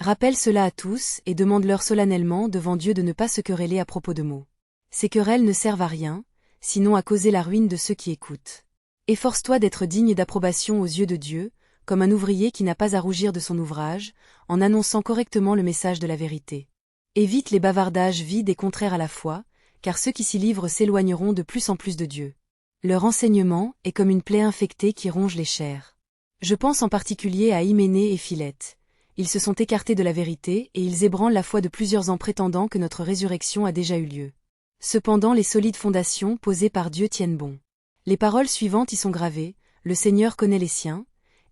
Rappelle cela à tous et demande-leur solennellement devant Dieu de ne pas se quereller à propos de mots. Ces querelles ne servent à rien, sinon à causer la ruine de ceux qui écoutent. Efforce-toi d'être digne d'approbation aux yeux de Dieu, comme un ouvrier qui n'a pas à rougir de son ouvrage, en annonçant correctement le message de la vérité. Évite les bavardages vides et contraires à la foi, car ceux qui s'y livrent s'éloigneront de plus en plus de Dieu. Leur enseignement est comme une plaie infectée qui ronge les chairs. Je pense en particulier à Hyménée et Philette. Ils se sont écartés de la vérité et ils ébranlent la foi de plusieurs en prétendant que notre résurrection a déjà eu lieu. Cependant les solides fondations posées par Dieu tiennent bon. Les paroles suivantes y sont gravées, le Seigneur connaît les siens,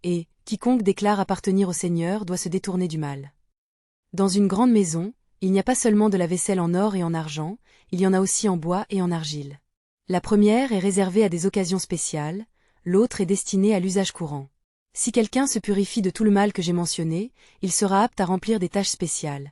et quiconque déclare appartenir au Seigneur doit se détourner du mal. Dans une grande maison, il n'y a pas seulement de la vaisselle en or et en argent, il y en a aussi en bois et en argile. La première est réservée à des occasions spéciales, l'autre est destinée à l'usage courant. Si quelqu'un se purifie de tout le mal que j'ai mentionné, il sera apte à remplir des tâches spéciales.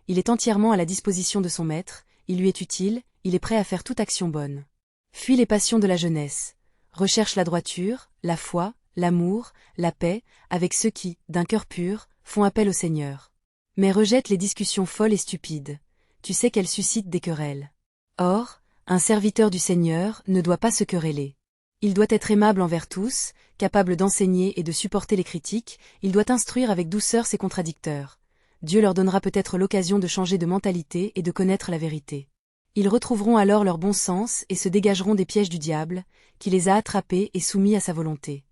Il est entièrement à la disposition de son maître, il lui est utile, il est prêt à faire toute action bonne. Fuis les passions de la jeunesse. Recherche la droiture, la foi, l'amour, la paix, avec ceux qui, d'un cœur pur, font appel au Seigneur. Mais rejette les discussions folles et stupides. Tu sais qu'elles suscitent des querelles. Or, un serviteur du Seigneur ne doit pas se quereller. Il doit être aimable envers tous, capable d'enseigner et de supporter les critiques, il doit instruire avec douceur ses contradicteurs. Dieu leur donnera peut-être l'occasion de changer de mentalité et de connaître la vérité. Ils retrouveront alors leur bon sens et se dégageront des pièges du diable, qui les a attrapés et soumis à sa volonté.